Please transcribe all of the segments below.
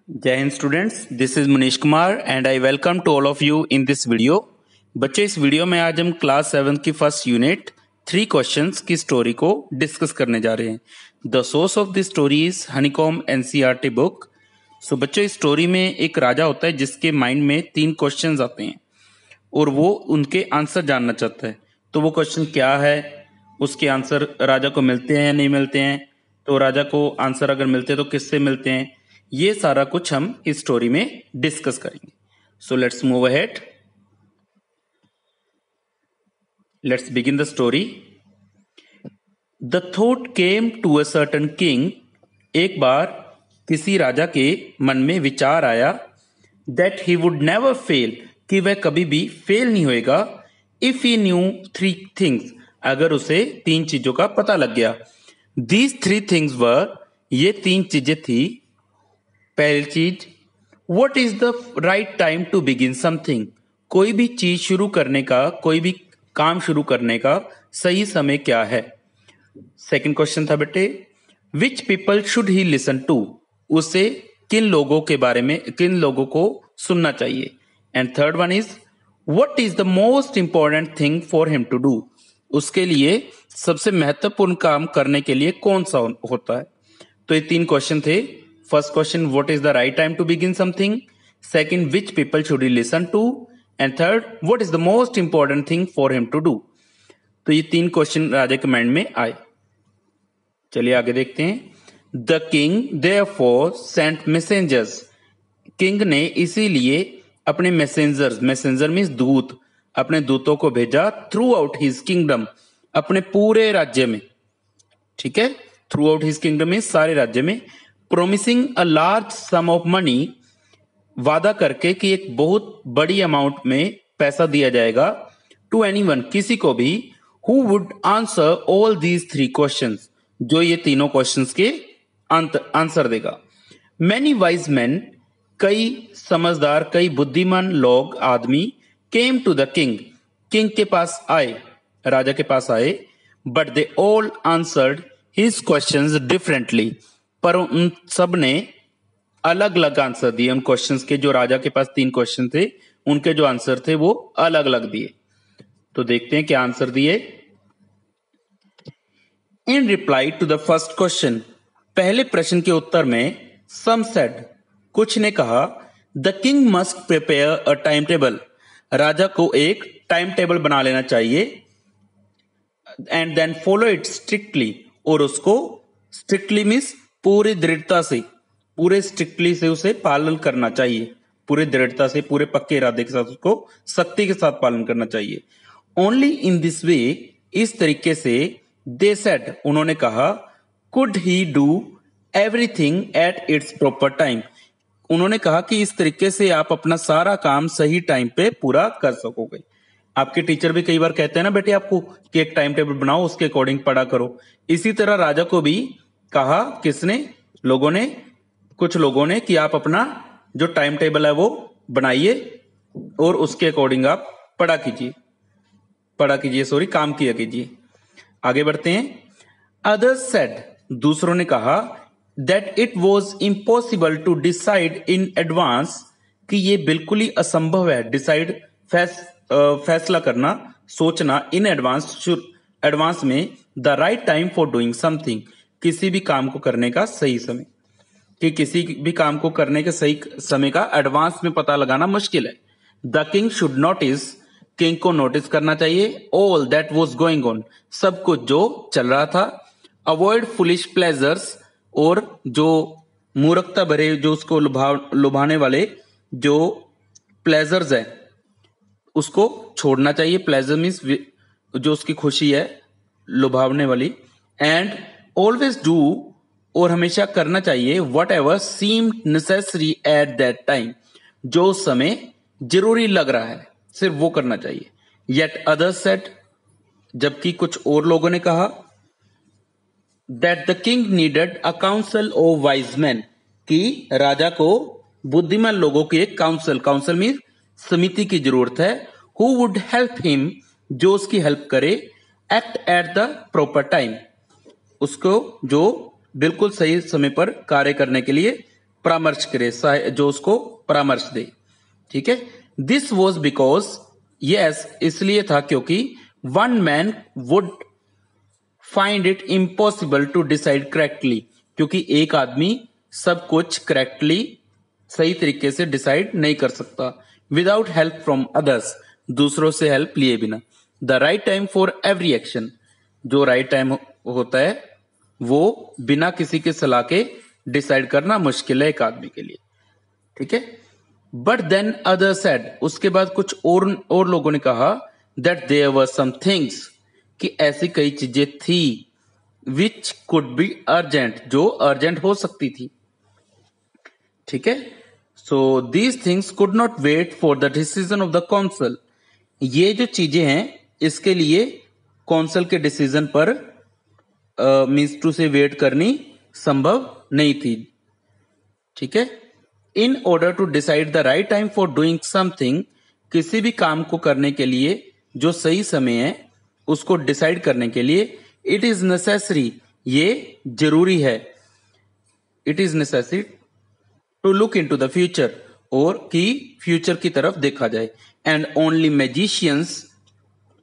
जय हिंद students, this is Manish Kumar and I welcome to all of you in this video. बच्चों, इस video में आज हम क्लास 7 की फर्स्ट यूनिट 3 क्वेश्चंस की स्टोरी को डिस्कस करने जा रहे हैं। The source of this story is honeycomb NCERT book. So बच्चों, इस स्टोरी में एक राजा होता है जिसके माइंड में 3 क्वेश्चंस आते हैं और वो उनके आंसर जानना चाहता है। तो वो क्वेश्चन क्या है, उसके आंसर राजा को मिलते हैं या नहीं मिलते हैं, तो राजा को आंसर अगर मिलते हैं तो किससे मिलते हैं, ये सारा कुछ हम इस स्टोरी में डिस्कस करेंगे। So let's move ahead, let's begin the story. The thought came to a certain king. एक बार किसी राजा के मन में विचार आया that he would never fail, कि वह कभी भी फेल नहीं होएगा, इफ ही न्यू 3 थिंग्स, अगर उसे 3 चीजों का पता लग गया। दीज 3 थिंग्स वर, ये 3 चीजें थी। पहली चीज, what is the right time to begin something, कोई भी चीज शुरू करने का, कोई भी काम शुरू करने का सही समय क्या है। सेकंड क्वेश्चन था बेटे, which people should he listen to, उसे किन लोगों के बारे में, किन लोगों को सुनना चाहिए। And third one is, what is the most important thing for him to do, उसके लिए सबसे महत्वपूर्ण काम करने के लिए कौन सा होता है। तो ये 3 क्वेश्चन थे। First question, what is the right time to begin something. Second, which people should he listen to. And third, what is the most important thing for him to do. तो ये 3 क्वेश्चन राजा के mind में आए। चलिए आगे देखते हैं। The king therefore sent messengers, king ने इसीलिए अपने मैसेंजर्स, मैसेंजर मीन्स दूत, अपने दूतों को भेजा थ्रू आउट हिज किंगडम, अपने पूरे राज्य में। ठीक है, through out his kingdom means सारे राज्य में। Promising a large some of money, वादा करके कि एक बहुत बड़ी अमाउंट में पैसा दिया जाएगा। टू एनीवन, किसी को भी, who would answer all these 3 questions, जो ये तीनों क्वेश्चंस के आंसर देगा। मैनी वाइज मैन, कई समझदार, कई बुद्धिमान लोग, आदमी, came to the king, king के पास आए, राजा के पास आए। But they all answered his questions differently, पर उन सब ने अलग अलग आंसर दिए उन क्वेश्चंस के। जो राजा के पास 3 क्वेश्चन थे, उनके जो आंसर थे वो अलग अलग दिए। तो देखते हैं क्या आंसर दिए। In reply to the first question, पहले प्रश्न के उत्तर में, सम सेड, कुछ ने कहा, the king must prepare a time table, राजा को एक टाइम टेबल बना लेना चाहिए। And then follow it strictly, और उसको स्ट्रिक्टली मीन्स पूरी दृढ़ता से, पूरे स्ट्रिक्टली से उसे पालन करना चाहिए, पूरे दृढ़ता से, पूरे पक्के इरादे के साथ उसको सख्ती के साथ पालन करना चाहिए। ओनली इन दिस वे, इस तरीके से, दे सेड, उन्होंने कहा, could he do everything at its proper time, उन्होंने कहा कि इस तरीके से आप अपना सारा काम सही टाइम पे पूरा कर सकोगे। आपके टीचर भी कई बार कहते हैं ना बेटे आपको कि एक टाइम टेबल बनाओ, उसके अकॉर्डिंग पढ़ा करो। इसी तरह राजा को भी कहा, किसने, लोगों ने, कुछ लोगों ने, कि आप अपना जो टाइम टेबल है वो बनाइए और उसके अकॉर्डिंग आप काम किया कीजिए। आगे बढ़ते हैं। अदर्स सेड, दूसरों ने कहा, that it was impossible to decide in advance, कि ये बिल्कुल ही असंभव है डिसाइड, फैसला करना, सोचना, इन एडवांस में, the right time for doing something, किसी भी काम को करने का सही समय, कि किसी भी काम को करने के सही समय का एडवांस में पता लगाना मुश्किल है। The king should notice, king को नोटिस करना चाहिए, all that was going on, सब कुछ जो चल रहा था। अवॉइड फुलिश प्लेजर्स, और जो मूर्खता भरे, जो उसको लुभाने वाले जो प्लेजर्स है उसको छोड़ना चाहिए। प्लेजर मीन्स जो उसकी खुशी है, लुभावने वाली। एंड ऑलवेज डू, और हमेशा करना चाहिए, whatever seem necessary at that time, जो उस समय जरूरी लग रहा है सिर्फ वो करना चाहिए। येट अदर्स सेड, जबकि कुछ और लोगों ने कहा, that the king needed a council of wise man, कि राजा को बुद्धिमान लोगों की एक काउंसिल मीन समिति की जरूरत है। हु वुड हेल्प हिम, जो उसकी हेल्प करे। Act at the proper time, उसको जो बिल्कुल सही समय पर कार्य करने के लिए परामर्श करे, जो उसको परामर्श दे। ठीक है, दिस वॉज बिकॉज, यस इसलिए था क्योंकि one man would find it impossible to decide correctly, क्योंकि एक आदमी सब कुछ करेक्टली सही तरीके से डिसाइड नहीं कर सकता, विदाउट हेल्प फ्रॉम अदर्स, दूसरों से हेल्प लिए बिना। The right time for every action, जो राइट टाइम होता है वो बिना किसी के सलाह के डिसाइड करना मुश्किल है एक आदमी के लिए। ठीक है, बट देन अदर सेड, उसके बाद कुछ और लोगों ने कहा, that there were some things, कि ऐसी कई चीजें थी, विच कुड बी अर्जेंट, जो अर्जेंट हो सकती थी। ठीक है, so these things could not wait for the decision of the council, ये जो चीजें हैं इसके लिए काउंसिल के डिसीजन पर मीन्स टू से वेट करनी संभव नहीं थी। ठीक है, in order to decide the right time for doing something, किसी भी काम को करने के लिए जो सही समय है उसको डिसाइड करने के लिए, इट इज नेसेसरी, ये जरूरी है, it is necessary to look into the future, और कि फ्यूचर की तरफ देखा जाए, and only magicians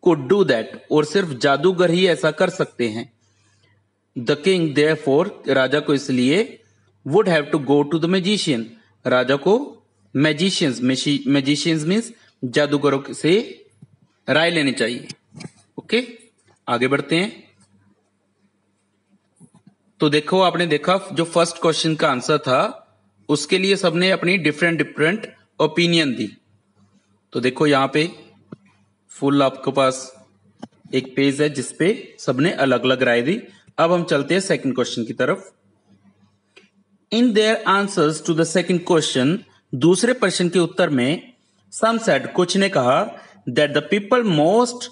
could do that, और सिर्फ जादूगर ही ऐसा कर सकते हैं। द किंग देयरफॉर, राजा को इसलिए, would have to go to the magician, राजा को मैजिशियंस, मैजिशियंस मीन्स जादूगरों से राय लेनी चाहिए। ओके, आगे बढ़ते हैं। तो देखो, आपने देखा जो फर्स्ट क्वेश्चन का आंसर था उसके लिए सबने अपनी डिफरेंट डिफरेंट ओपिनियन दी। तो देखो यहां पे फुल आपके पास एक पेज है जिसपे सबने अलग अलग राय दी। अब हम चलते हैं सेकंड क्वेश्चन की तरफ। In their answers to the second question, दूसरे प्रश्न के उत्तर में, सम सेड, कुछ ने कहा, that the people most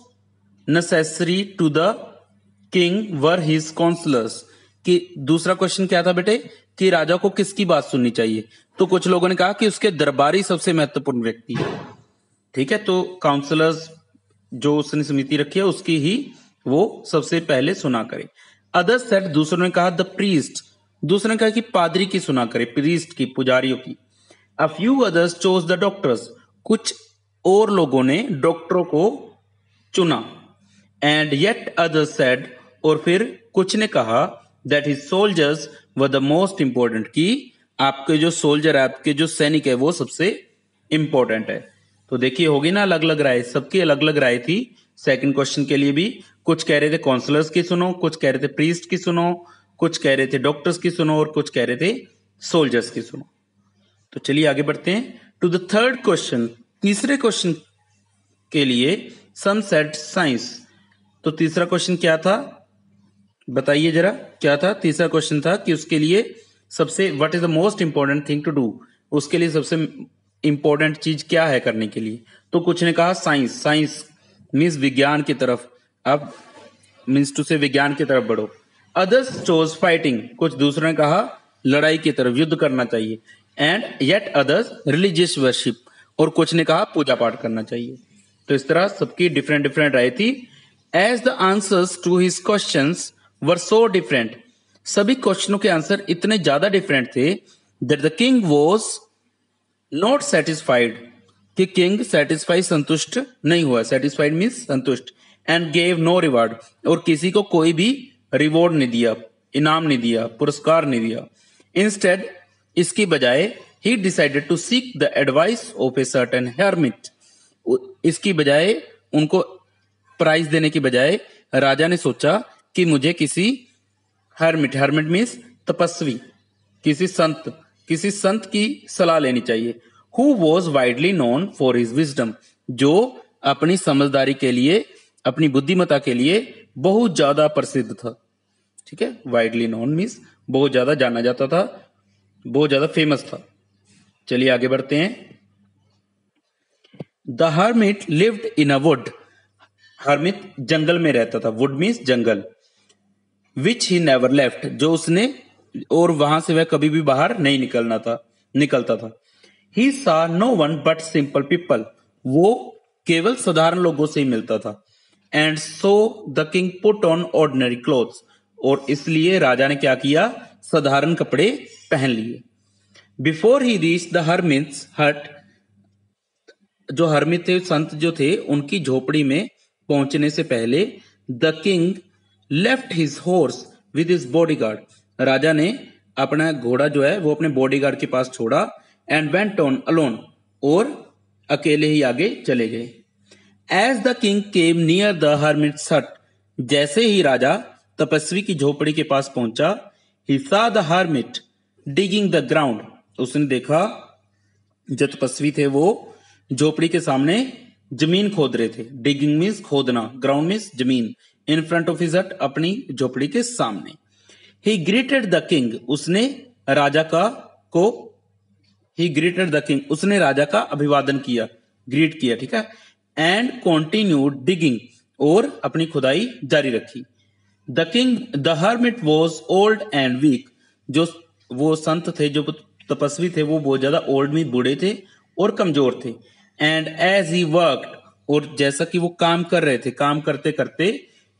necessary to the king were his counsellors, कि दूसरा क्वेश्चन क्या था बेटे, कि राजा को किसकी बात सुननी चाहिए। तो कुछ लोगों ने कहा कि उसके दरबारी सबसे महत्वपूर्ण व्यक्ति है। ठीक है, तो काउंसलर्स जो उसने समिति रखी है उसकी ही वो सबसे पहले सुना करे। अदर्स सेड, दूसरों ने कहा, द प्रीस्ट, दूसरे ने कहा कि पादरी की सुना करे, प्रीस्ट की, पुजारियों की। A few others chose the doctors, कुछ और लोगों ने डॉक्टरों को चुना। एंड येट अदर्स सेड, और फिर कुछ ने कहा, that his soldiers were the most important, कि आपके जो सोल्जर है, आपके जो सैनिक है वो सबसे इंपॉर्टेंट है। तो देखिए होगी ना अलग अलग राय, सबकी अलग अलग राय थी। सेकंड क्वेश्चन के लिए भी कुछ कह रहे थे काउंसलर्स की सुनो, कुछ कह रहे थे प्रीस्ट की सुनो, कुछ कह रहे थे डॉक्टर्स की सुनो, और कुछ कह रहे थे सोल्जर्स की सुनो। तो चलिए आगे बढ़ते हैं टू द थर्ड क्वेश्चन, तीसरे क्वेश्चन के लिए। सम सेड साइंस, तो तीसरा क्वेश्चन क्या था बताइए जरा, क्या था तीसरा क्वेश्चन था कि उसके लिए सबसे, what is the most important thing to do, उसके लिए सबसे इंपॉर्टेंट चीज क्या है करने के लिए। तो कुछ ने कहा साइंस, साइंस मीन्स विज्ञान की तरफ, अब मीन्स टू से विज्ञान की तरफ बढ़ो। अदर्स चोज फाइटिंग, कुछ दूसरों ने कहा लड़ाई की तरफ, युद्ध करना चाहिए। And yet others religious worship, और कुछ ने कहा पूजा पाठ करना चाहिए। तो इस तरह सबकी डिफरेंट डिफरेंट राय थी। As the answers to his questions were so different, सभी क्वेश्चनों के आंसर इतने ज्यादा डिफरेंट थे, that the king was not satisfied, कि किंग सेटिस्फाइड, संतुष्ट नहीं हुआ, सेटिस्फाइड मीन्स संतुष्ट, एंड गेव नो रिवार्ड, और किसी को कोई भी रिवॉर्ड नहीं दिया, इनाम नहीं दिया, पुरस्कार नहीं दिया। इंस्टेड, इसकी बजाय, he decided to seek the advice of a certain hermit, इसकी बजाय, उनको प्राइज देने की बजाय राजा ने सोचा कि मुझे किसी हर्मिट, हर्मिट मीन्स तपस्वी, किसी संत की सलाह लेनी चाहिए। Who was widely known for his wisdom, जो अपनी समझदारी के लिए, अपनी बुद्धिमत्ता के लिए बहुत ज्यादा प्रसिद्ध था। ठीक है, वाइडली नोन मीन्स बहुत ज्यादा जाना जाता था, बहुत ज्यादा फेमस था। चलिए आगे बढ़ते हैं। The hermit lived in a wood, hermit जंगल में रहता था, वुड मीन्स जंगल, विच ही नेवर लेफ्ट, जो उसने, और वहां से वह कभी भी बाहर नहीं निकलता था। He saw no one but simple people, वो केवल साधारण लोगों से ही मिलता था। And so the king put on ordinary clothes, और इसलिए राजा ने क्या किया, साधारण कपड़े पहन लिए। Before he reach the hermit's हट, जो हर्मिट थे, संत जो थे, उनकी झोपड़ी में पहुंचने से पहले the king left his horse with his bodyguard, राजा ने अपना घोड़ा जो है वो अपने बॉडीगार्ड के पास छोड़ा, एंड वेंट ऑन अलोन, और अकेले ही आगे चले गए। As the king came near the hermit's hut, जैसे ही राजा तपस्वी की झोपड़ी के पास पहुंचा, ही saw the hermit digging the ground, उसने देखा जो तपस्वी थे वो झोपड़ी के सामने जमीन खोद रहे थे। डिगिंग मीन्स खोदना, ग्राउंड मीन्स जमीन। इन फ्रंट ऑफ हिज हट, अपनी झोपड़ी के सामने। ही ग्रीटेड द किंग, उसने राजा का को ही ग्रीटेड द किंग, उसने राजा का अभिवादन किया, ग्रीट किया, ठीक है। एंड कॉन्टिन्यूड डिगिंग, और अपनी खुदाई जारी रखी। The king the hermit was old and weak, जो वो संत थे, जो तपस्वी थे, वो बहुत ज्यादा ओल्ड में बूढ़े थे और कमजोर थे। एंड एज ही वर्कड, और जैसा कि वो काम कर रहे थे, काम करते करते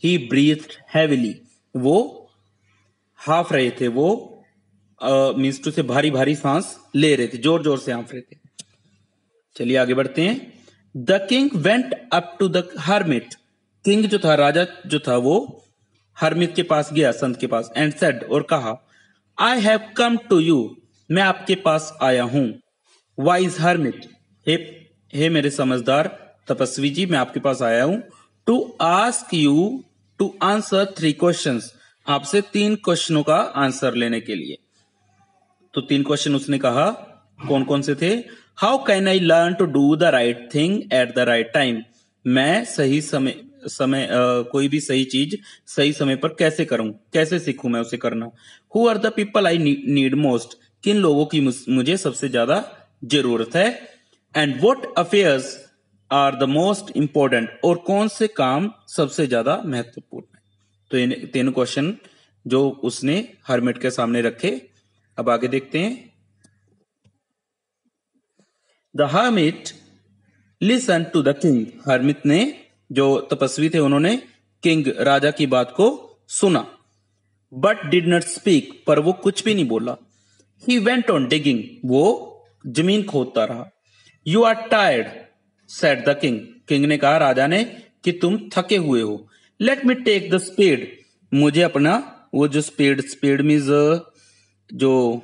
ही ब्रीथ्ड हैवीली, वो हाफ रहे थे, वो मीन्स टू से भारी भारी सांस ले रहे थे, जोर जोर से हाँफ रहे थे। चलिए आगे बढ़ते हैं। The king went up to the hermit, king जो था, राजा जो था, वो हर्मिट के पास गया, संत के पास, एंड सेड, और कहा, I have come to you, मैं आपके पास आया हूं। वाइज हर्मिट, हे मेरे समझदार तपस्वी जी, मैं आपके पास आया हूं। To ask you to answer 3 questions, आपसे 3 क्वेश्चनों का आंसर लेने के लिए। तो 3 क्वेश्चन उसने कहा, कौन कौन से थे? How can I learn to do the right thing at the right time, मैं सही समय कोई भी सही चीज सही समय पर कैसे करूं, कैसे सीखूं मैं उसे करना। Who are the people I need most, किन लोगों की मुझे सबसे ज्यादा जरूरत है। And what affairs are the most important, और कौन से काम सबसे ज्यादा महत्वपूर्ण है। तो इन 3 क्वेश्चन जो उसने हर्मिट के सामने रखे। अब आगे देखते हैं। The hermit listen to the king, hermit ने, जो तपस्वी थे, उन्होंने किंग राजा की बात को सुना। बट डिड नॉट स्पीक, पर वो कुछ भी नहीं बोला। ही वेंट ऑन डिगिंग, वो जमीन खोदता रहा। You are tired said the king, king ने कहा राजा ने कि तुम थके हुए हो। Let me take the spade, मुझे अपना वो जो स्पेड मीन्स जो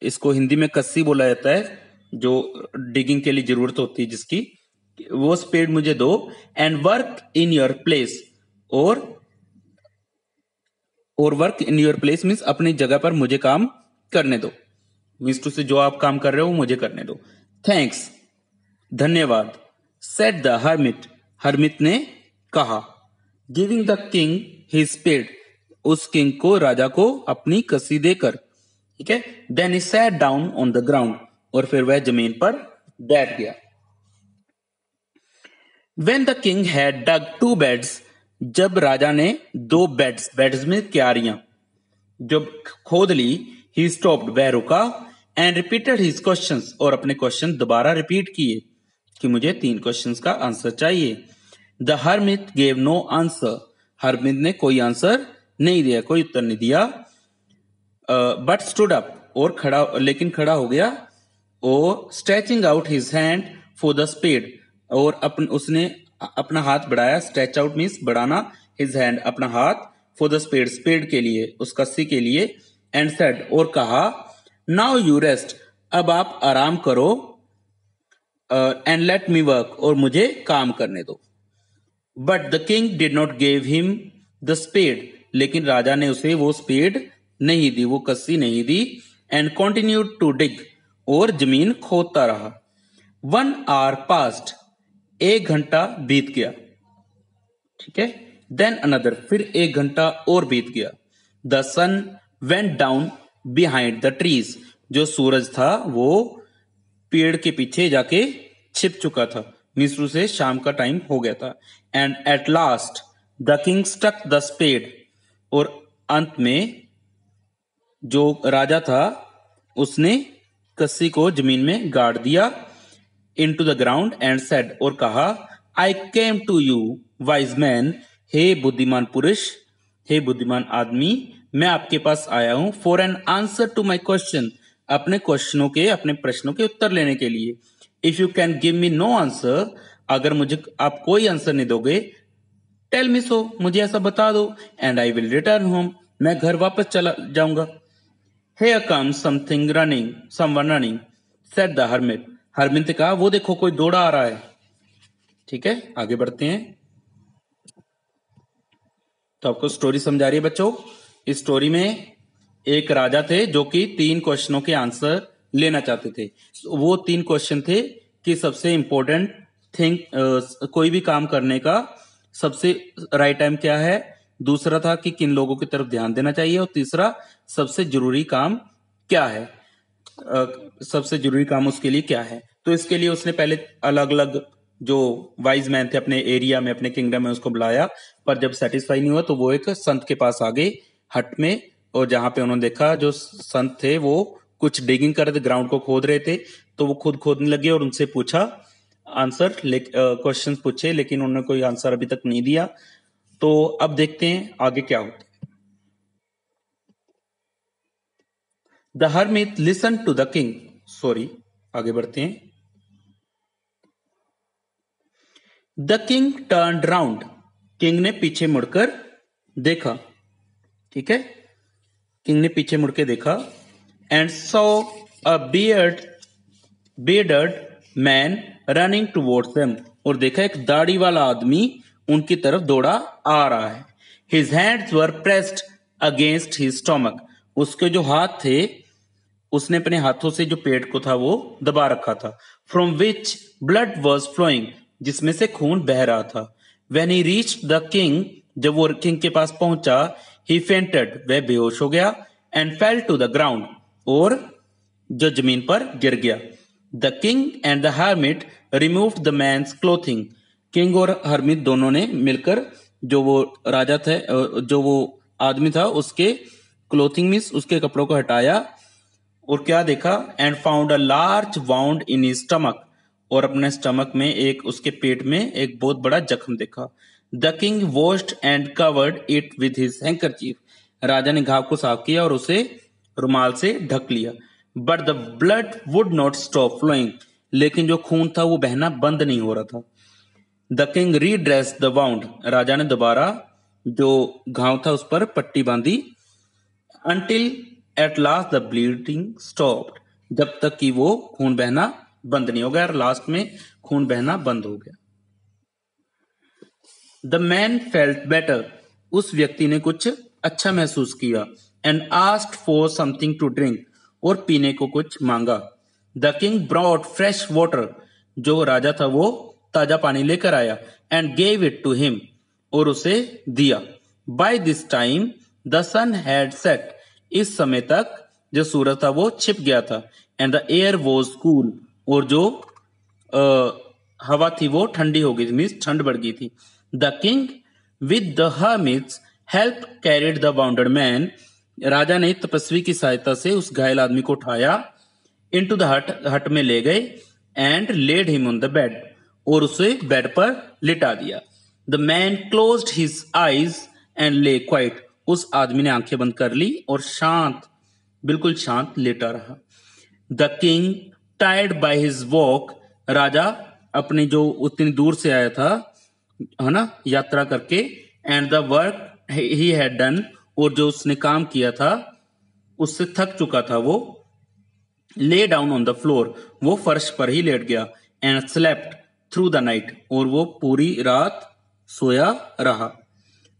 इसको हिंदी में कस्सी बोला जाता है, जो डिगिंग के लिए जरूरत होती है जिसकी, वो स्पेड मुझे दो। And work in your place, और work in your place means अपनी जगह पर मुझे काम करने दो, मीन्स टू से जो आप काम कर रहे हो मुझे करने दो। थैंक्स, धन्यवाद। सेड द हर्मिट, हर्मिट ने कहा। Giving the king his spade, उस किंग को, राजा को अपनी कसी देकर, ठीक है। Then he sat down on the ground, और फिर वह जमीन पर बैठ गया। When the king had dug 2 beds, जब राजा ने 2 बेड्स में क्यारियां जब खोद ली, he stopped, वह रुका, and repeated his questions, और अपने क्वेश्चन दोबारा रिपीट किए कि मुझे 3 क्वेश्चंस का आंसर चाहिए। The hermit gave no answer, hermit ने कोई आंसर नहीं दिया, कोई उत्तर नहीं दिया। बट स्टूड अप, और लेकिन खड़ा हो गया। और stretching out his hand for the spade, और उसने अपना हाथ बढ़ाया। स्ट्रेच आउट मीन्स बढ़ाना, हिज हैंड अपना हाथ, फॉर द स्पेड के लिए, उस कस्सी के लिए। एंड सेड, और कहा, नाउ यू रेस्ट, अब आप आराम करो। एंड लेट मी वर्क, और मुझे काम करने दो। But the king did not give him the spade, लेकिन राजा ने उसे वो स्पेड नहीं दी, वो कस्सी नहीं दी। एंड कॉन्टिन्यूड टू डिग, और जमीन खोदता रहा। 1 hour passed, 1 घंटा बीत गया, ठीक है। देन अनदर, फिर 1 घंटा और बीत गया। The sun went down behind the trees, जो सूरज था वो पेड़ के पीछे जाके छिप चुका था, मिस्र से शाम का टाइम हो गया था। And at last the king stuck the spade, और अंत में जो राजा था उसने कस्सी को जमीन में गाड़ दिया। Into the ground and said, और कहा, I came to you wise man, हे बुद्धिमान पुरुष, हे बुद्धिमान आदमी, मैं आपके पास आया हूं। For an answer to my question, अपने प्रश्नों के उत्तर लेने के लिए। If you can give me no answer, अगर मुझे आप कोई आंसर नहीं दोगे, टेल मी सो, मुझे ऐसा बता दो, and I will return home, मैं घर वापस चला जाऊंगा। Here comes someone running, said the hermit. Harmeet ने कहा, वो देखो कोई दौड़ा आ रहा है। ठीक है, आगे बढ़ते हैं। तो आपको स्टोरी समझा रही है बच्चों। इस स्टोरी में एक राजा थे जो कि 3 क्वेश्चनों के आंसर लेना चाहते थे। वो 3 क्वेश्चन थे कि सबसे इंपॉर्टेंट थिंग, कोई भी काम करने का सबसे राइट टाइम क्या है, दूसरा था कि किन लोगों की तरफ ध्यान देना चाहिए, और तीसरा सबसे जरूरी काम क्या है, सबसे जरूरी काम उसके लिए क्या है। तो इसके लिए उसने पहले अलग अलग जो वाइज मैन थे अपने एरिया में, अपने किंगडम में, उसको बुलाया, पर जब सेटिस्फाई नहीं हुआ तो वो एक संत के पास आ गए हट में, और जहां पे उन्होंने देखा जो संत थे वो कुछ डिगिंग कर रहे थे, ग्राउंड को खोद रहे थे, तो वो खुद खोदने लगे और उनसे पूछा आंसर, क्वेश्चन पूछे, लेकिन उन्होंने कोई आंसर अभी तक नहीं दिया। तो अब देखते हैं आगे क्या होता है। The hermit listen to the king, आगे बढ़ते हैं। The king turned round, king ने पीछे मुड़कर देखा। ठीक है, किंग ने पीछे मुड़ के देखा। And saw a bearded man running towards them, और देखा एक दाढ़ी वाला आदमी उनकी तरफ दौड़ा आ रहा है। His hands were pressed against his stomach, उसके जो हाथ थे उसने अपने हाथों से जो पेट को था वो दबा रखा था। From which blood was flowing, जिसमें से खून बह रहा था। When he reached the king, जब वो किंग के पास पहुंचा, ही फेंटेड, वह बेहोश हो गया, and fell to the ground, और जो जमीन पर गिर गया। The king and the hermit removed the man's clothing, king और हर्मिट दोनों ने मिलकर जो वो राजा थे, जो वो आदमी था, उसके क्लोथिंग मीन्स उसके कपड़ों को हटाया, और क्या देखा, and found a large wound in his stomach, और अपने स्टमक में, एक उसके पेट में एक बहुत बड़ा जख्म देखा। The king washed and covered it with his handkerchief, राजा ने घाव को साफ किया और उसे रुमाल से ढक लिया। But the blood would not stop flowing, लेकिन जो खून था वो बहना बंद नहीं हो रहा था। द किंग रीड्रेस द वाउंड, राजा ने दोबारा जो घाव था उस पर पट्टी बांधी। Until at last the bleeding stopped, जब तक कि वो खून बहना बंद नहीं हो गया, और लास्ट में खून बहना बंद हो गया। The man felt better, उस व्यक्ति ने कुछ अच्छा महसूस किया। And asked for something to drink, और पीने को कुछ मांगा। The king brought fresh water, जो राजा था वो ताजा पानी लेकर आया। And gave it to him, और उसे दिया। By this time the sun had set, इस समय तक जो सूरज था वो छिप गया था। And the air was cool, और जो हवा थी वो ठंडी हो गई थी, मीन्स ठंड बढ़ गई थी। The king with the hermit's help carried the wounded man, राजा ने तपस्वी की सहायता से उस घायल आदमी को उठाया। इनटू द हट में ले गए, and led him on the bed, और उसे बेड पर लिटा दिया। The man closed his eyes and lay quiet, उस आदमी ने आंखें बंद कर ली और शांत, बिल्कुल शांत लेटा रहा। The king tired by his walk, राजा अपने जो उतनी दूर से आया था, है ना, यात्रा करके, and the work he had done, और जो उसने काम किया था उससे थक चुका था वो। Lay down on the floor, वो फर्श पर ही लेट गया। And slept through the night, और वो पूरी रात सोया रहा।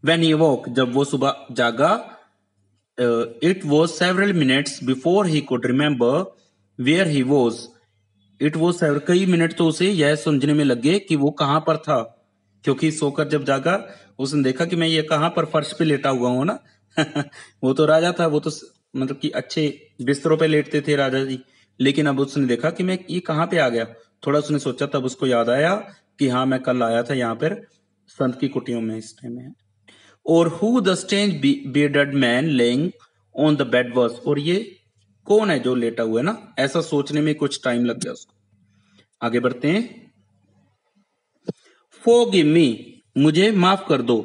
When he awoke, जब वो सुबह जागा, it was several minutes before he could remember where he was. It was several, कई मिनट तो उसे यह समझने में लगे कि वो कहां पर था, क्योंकि सोकर जब जागा उसने देखा कि मैं ये कहां पर फर्श पे लेटा हुआ हूं ना। वो तो राजा था, वो तो मतलब कि अच्छे बिस्तरों पे लेटते थे राजा जी, लेकिन अब उसने देखा कि मैं ये कहां पे आ गया। थोड़ा उसने सोचा, तब उसको याद आया कि हाँ मैं कल आया था यहाँ पर संत की कुटियों में, इस टाइम में। और who the strange bearded man laying on the bed was, और ये कौन है जो लेटा हुआ है ना, ऐसा सोचने में कुछ टाइम लग गया उसको। आगे बढ़ते हैं। Forgive me, मुझे माफ कर दो,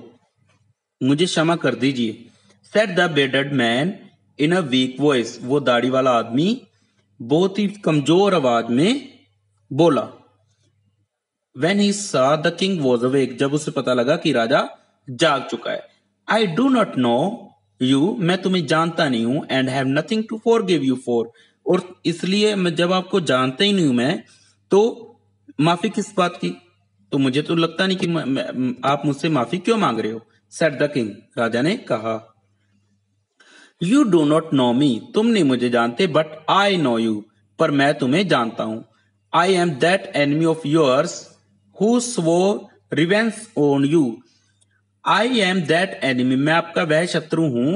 मुझे क्षमा कर दीजिए। Said the bearded man in a week voice, वो दाढ़ी वाला आदमी बहुत ही कमजोर आवाज में बोला। When he saw the king was awake, जब उसे पता लगा कि राजा जाग चुका है। I do not know you, मैं तुम्हें जानता नहीं हूं, and have nothing to forgive you for, और इसलिए मैं जब आपको जानता ही नहीं हूं मैं, तो माफी किस बात की? तो मुझे तो लगता नहीं कि आप मुझसे माफी क्यों मांग रहे हो? said the king, राजा ने कहा। You do not know me, तुम नहीं मुझे जानते, but I know you, पर मैं तुम्हें जानता हूं। I am that enemy of yours who swore revenge on you. I am that enemy, मैं आपका वह शत्रु हूं,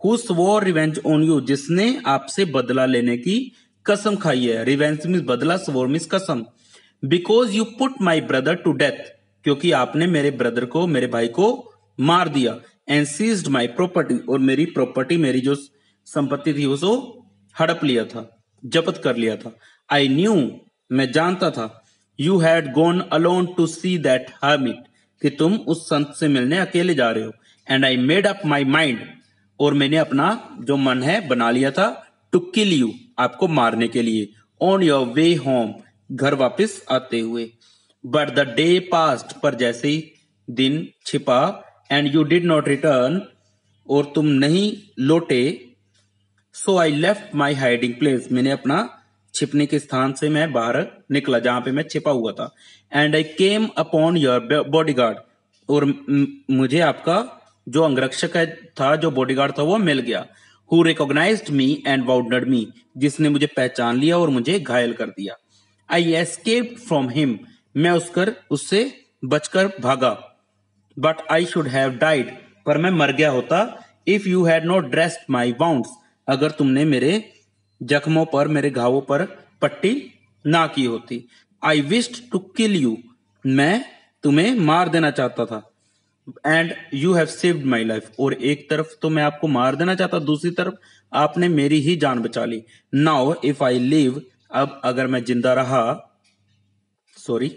who swore revenge on you, जिसने आपसे बदला लेने की कसम खाई है। Revenge means बदला, swore means कसम। Because you put my brother to death, क्योंकि आपने मेरे ब्रदर को, मेरे भाई को मार दिया। And seized my property, और मेरी प्रॉपर्टी, मेरी जो संपत्ति थी उसको हड़प लिया था, जब्त कर लिया था। I knew, मैं जानता था। You had gone alone to see that hermit, कि तुम उस संत से मिलने अकेले जा रहे हो। And I made up my mind, और मैंने अपना जो मन है बना लिया था, to kill you, आपको मारने के लिए, on your way home, घर वापस आते हुए। But the day passed, पर जैसे ही दिन छिपा, and you did not return, और तुम नहीं लौटे, so I left my hiding place, मैंने अपना छिपने के स्थान से मैं बाहर निकला जहां पे मैं छिपा हुआ था। And I came upon your bodyguard, और मुझे आपका जो अंगरक्षक था, जो बॉडीगार्ड था, वो मिल गया। Who recognised me and wounded me, जिसने मुझे पहचान लिया और मुझे घायल कर दिया। आई एस्केप्ड फ्रॉम हिम, मैं उससे बचकर भागा। But I should have died, पर मैं मर गया होता। If you had not dressed my wounds, अगर तुमने मेरे जख्मों पर, मेरे घावों पर पट्टी ना की होती। I wished to kill you, मैं तुम्हें मार देना चाहता था। And you have saved my life, और एक तरफ तो मैं आपको मार देना चाहता, दूसरी तरफ आपने मेरी ही जान बचा ली। नाउ इफ आई लिव, अब अगर मैं जिंदा रहा, सॉरी,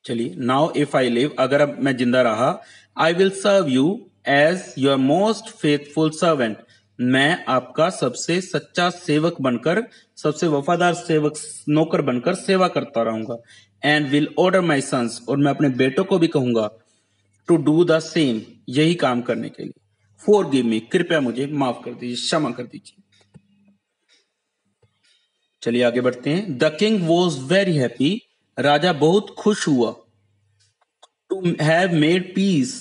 चलिए, नाउ इफ आई लिव, अगर अब मैं जिंदा रहा, I will serve you as your most faithful servant, मैं आपका सबसे सच्चा सेवक बनकर, सबसे वफादार सेवक, नौकर बनकर सेवा करता रहूंगा। And will order my sons, और मैं अपने बेटों को भी कहूंगा, टू डू द सेम, यही काम करने के लिए। फॉरगिव मी, कृपया मुझे माफ कर दीजिए, क्षमा कर दीजिए। चलिए आगे बढ़ते हैं। The king was very happy, राजा बहुत खुश हुआ। टू हैव मेड पीस,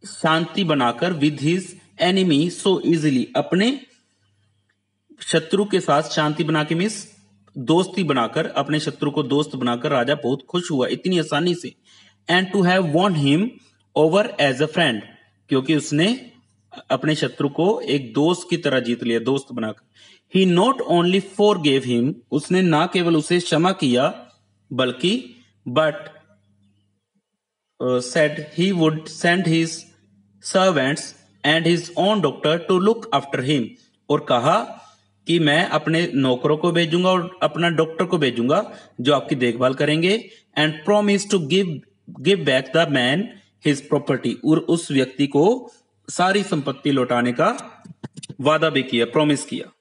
शांति बनाकर, with his enemy so easily, अपने शत्रु के साथ शांति बना के, मीन्स दोस्ती बनाकर, अपने शत्रु को दोस्त बनाकर राजा बहुत खुश हुआ इतनी आसानी से। And to have won him over as a friend, क्योंकि उसने अपने शत्रु को एक दोस्त की तरह जीत लिया, दोस्त बनाकर। ही नॉट ओनली फॉरगेव हिम, उसने ना केवल उसे क्षमा किया, बल्कि but said he would send his servants and his own doctor to look after him, और कहा कि मैं अपने नौकरों को भेजूंगा और अपना डॉक्टर को भेजूंगा जो आपकी देखभाल करेंगे। And promised to give back the man his property, और उस व्यक्ति को सारी संपत्ति लौटाने का वादा भी किया, प्रॉमिस किया।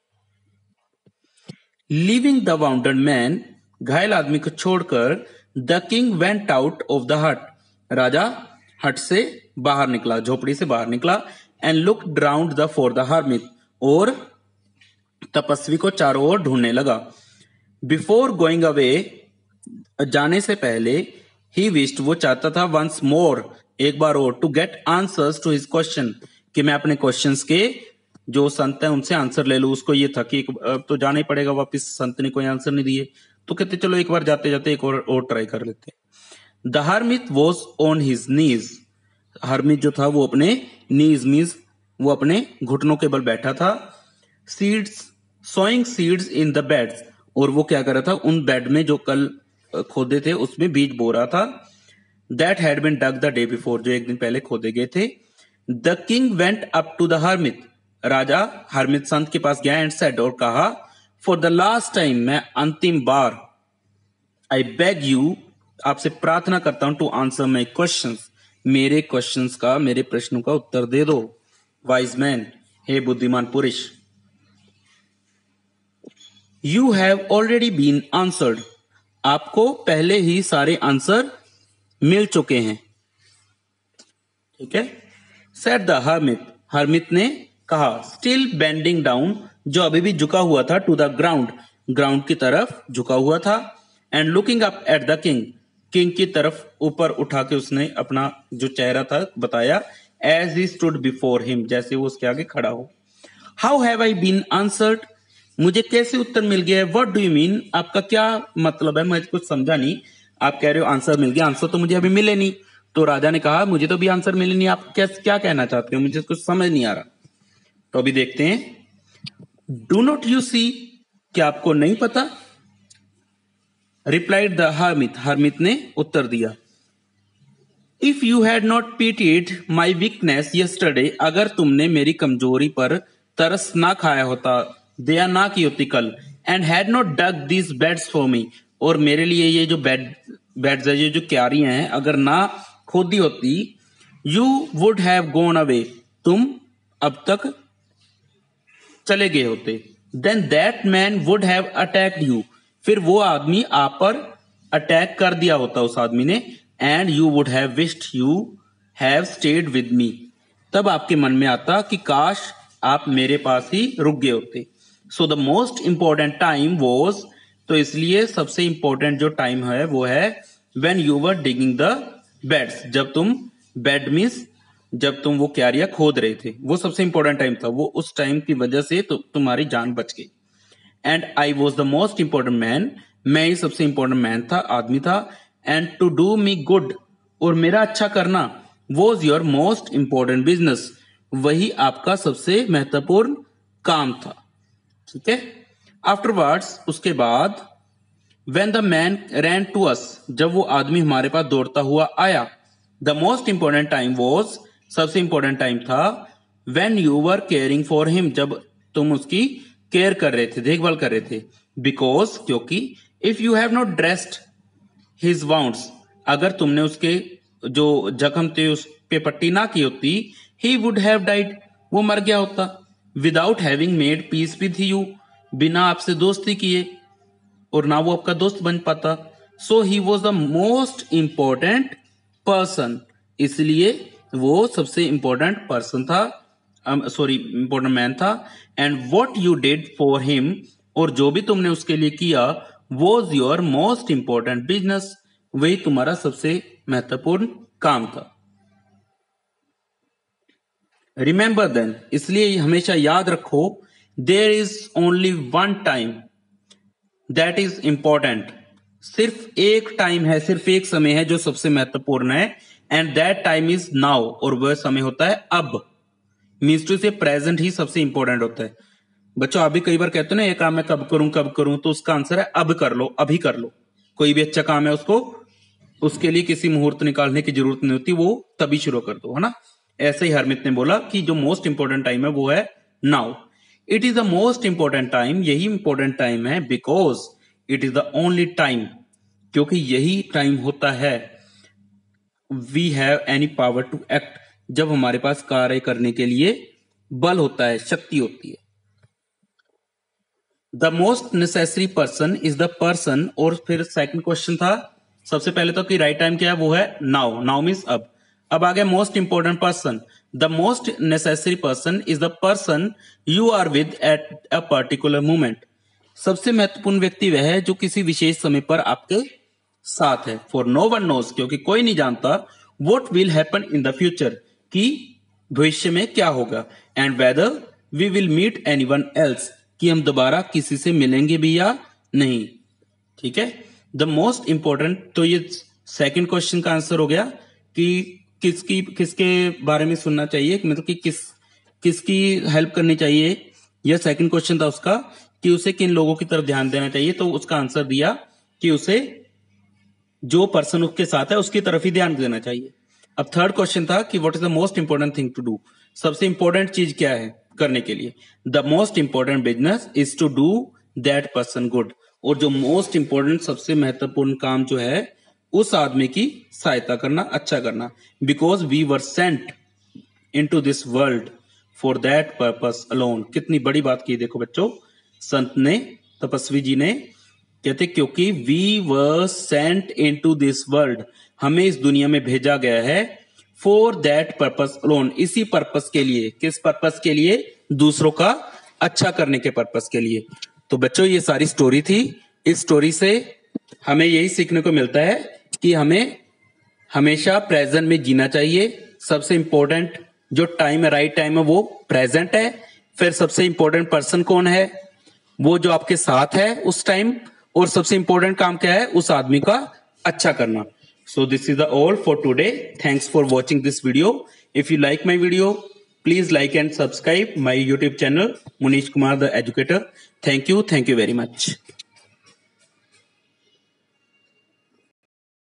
लीविंग द वाउंडेड मैन, घायल आदमी को छोड़कर, the king went out of the हट, राजा हट से बाहर निकला, झोपड़ी से बाहर निकला। And looked round the for the hermit, और तपस्वी को चारों ओर ढूंढने लगा। बिफोर गोइंग अवे, जाने से पहले, ही विश्ड, वो चाहता था, वंस मोर, एक बार और, to get answers to his question, कि मैं अपने क्वेश्चंस के जो संत है उनसे आंसर ले लूं। उसको ये था कि अब तो जाना ही पड़ेगा वापिस, संत ने कोई आंसर नहीं दिए, तो कहते चलो एक बार जाते जाते एक और ट्राई कर लेते। The hermit was on his knees, hermit जो था वो अपने नीज मीज, वो अपने घुटनों के बल बैठा था। Seeds, sowing seeds in the beds, और वो क्या कर रहा था, उन बेड में जो कल खोदे थे उसमें बीज बो रहा था। That had been dug the day before, जो एक दिन पहले खोदे गए थे। The king went up to the hermit, राजा हर्मिट संत के पास गया। एंड सेड, और कहा, फॉर द लास्ट टाइम, मैं अंतिम बार, आई बेग यू, आपसे प्रार्थना करता हूं, टू आंसर माई क्वेश्चंस, मेरे क्वेश्चंस का, मेरे प्रश्नों का उत्तर दे दो। वाइज मैन, हे बुद्धिमान पुरुष। You have already been answered, आपको पहले ही सारे आंसर मिल चुके हैं। ठीक है। सेड द हर्मिट, हर्मिट ने कहा। स्टिल बेंडिंग डाउन, जो अभी भी झुका हुआ था, टू द ग्राउंड, ग्राउंड की तरफ झुका हुआ था। And looking up at the king, king की तरफ ऊपर उठा के उसने अपना जो चेहरा था बताया। As he stood before him, जैसे वो उसके आगे खड़ा हो। How have I been answered, मुझे कैसे उत्तर मिल गया है। व्हाट डू यू मीन, आपका क्या मतलब है, मुझे कुछ समझा नहीं। आप कह रहे हो आंसर मिल गया, आंसर तो मुझे अभी मिले नहीं। तो राजा ने कहा मुझे तो भी आंसर मिले नहीं, आप क्या कहना चाहते हो, मुझे कुछ समझ नहीं आ रहा। तो अभी देखते हैं। डू नॉट यू सी, क्या आपको नहीं पता। रिप्लाइड द हर्मिट, हर्मिट ने उत्तर दिया। If you had not pitied my weakness yesterday, अगर तुमने मेरी कमजोरी पर तरस ना खाया होता, दया ना की होती कल। And had not dug this beds for me, और मेरे लिए ये जो बेड्स है, ये जो क्यारियां हैं, अगर ना खोदी होती। You would have gone away, तुम अब तक चले गए होते। Then that man would have attacked you, फिर वो आदमी आप पर अटैक कर दिया होता उस आदमी ने। And you would have wished you have stayed with me, तब आपके मन में आता कि काश आप मेरे पास ही रुक गए होते। So the most important time was, तो इसलिए सबसे इंपॉर्टेंट जो टाइम है वो है when you were digging the beds, जब तुम बेड मीन्स जब तुम वो क्यारियां खोद रहे थे, वो सबसे इंपॉर्टेंट टाइम था। वो उस टाइम की वजह से तो तुम्हारी जान बच गई। And I was the most important man, मैं ही सबसे इंपॉर्टेंट मैन था, आदमी था। And to do me good, और मेरा अच्छा करना, was your most important business, वही आपका सबसे महत्वपूर्ण काम था। ठीक है। आफ्टरवर्ड्स, उसके बाद, when the man ran to us, जब वो आदमी हमारे पास दौड़ता हुआ आया। The most important time was, सबसे इंपॉर्टेंट टाइम था, when you were caring for him, जब तुम उसकी केयर कर रहे थे, देखभाल कर रहे थे। बिकॉज, क्योंकि, if you have not dressed his wounds, अगर तुमने उसके जो जख्म थे उस पे पट्टी ना की होती, ही वुड हैव डाइड, वो मर गया होता। Without having made peace with you, बिना आपसे दोस्ती किए, और ना वो आपका दोस्त बन पाता। So he was the most important person, इसलिए वो सबसे इंपॉर्टेंट पर्सन था, इंपॉर्टेंट मैन था। And what you did for him, और जो भी तुमने उसके लिए किया, was your most important business, वही तुम्हारा सबसे महत्वपूर्ण काम था। रिमेंबर देन, इसलिए हमेशा याद रखो, there is only one time that is important, सिर्फ एक टाइम है, सिर्फ एक समय है जो सबसे महत्वपूर्ण है। And that time is now, और वह समय होता है अब। मीन्स टू से प्रेजेंट ही सबसे इंपॉर्टेंट होता है। बच्चों, अभी कई बार कहते हो ना ये काम मैं कब करूं, तो उसका आंसर है अब कर लो, अभी कर लो। कोई भी अच्छा काम है उसको, उसके लिए किसी मुहूर्त निकालने की जरूरत नहीं होती, वो तभी शुरू कर दो, है ना। ऐसे ही हरमित ने बोला कि जो मोस्ट इंपॉर्टेंट टाइम है वो है now. It is the most important time, यही इंपॉर्टेंट टाइम है। Because it is the only time, क्योंकि यही टाइम होता है। We have any power to act, जब हमारे पास कार्य करने के लिए बल होता है, शक्ति होती है। The most necessary person is the person, और फिर सेकंड क्वेश्चन था सबसे पहले तो कि राइट टाइम क्या है, वो है नाउ। नाउ मीन्स अब। अब आ गया most important person. The most necessary person is the person you are with at a particular moment, सबसे महत्वपूर्ण व्यक्ति वह है जो किसी विशेष समय पर आपके साथ है। फॉर नो वन नोज, क्योंकि कोई नहीं जानता, what will happen in the future, कि भविष्य में क्या होगा। And whether we will meet anyone else, कि हम दोबारा किसी से मिलेंगे भी या नहीं। ठीक है। द मोस्ट इंपॉर्टेंट, तो ये सेकंड क्वेश्चन का आंसर हो गया कि किसके बारे में सुनना चाहिए, मतलब कि किसकी हेल्प करनी चाहिए। यह सेकंड क्वेश्चन था उसका कि उसे किन लोगों की तरफ ध्यान देना चाहिए, तो उसका आंसर दिया कि उसे जो पर्सन उसके साथ है उसकी तरफ ही ध्यान देना चाहिए। अब थर्ड क्वेश्चन था कि what is the most important thing to do, सबसे इंपॉर्टेंट चीज क्या है करने के लिए। The most important business is to do that person good, और जो मोस्ट इंपॉर्टेंट सबसे महत्वपूर्ण काम जो है उस आदमी की सहायता करना, अच्छा करना। Because we were sent into this world for that purpose alone. कितनी बड़ी बात की देखो बच्चों, संत ने, तपस्वी जी ने, कहते क्योंकि we were sent into this world, हमें इस दुनिया में भेजा गया है, फॉर दैट पर्पस अलोन, इसी पर्पस के लिए। किस पर्पस के लिए? दूसरों का अच्छा करने के पर्पस के लिए। तो बच्चों ये सारी स्टोरी थी। इस स्टोरी से हमें यही सीखने को मिलता है कि हमें हमेशा प्रेजेंट में जीना चाहिए। सबसे इंपॉर्टेंट जो टाइम है, राइट टाइम है, वो प्रेजेंट है। फिर सबसे इंपॉर्टेंट पर्सन कौन है? वो जो आपके साथ है उस टाइम। और सबसे इंपॉर्टेंट काम क्या है? उस आदमी का अच्छा करना। So this is the all for today. Thanks for watching this video. If you like my video, please like and subscribe my YouTube channel Munish Kumar the educator. Thank you very much.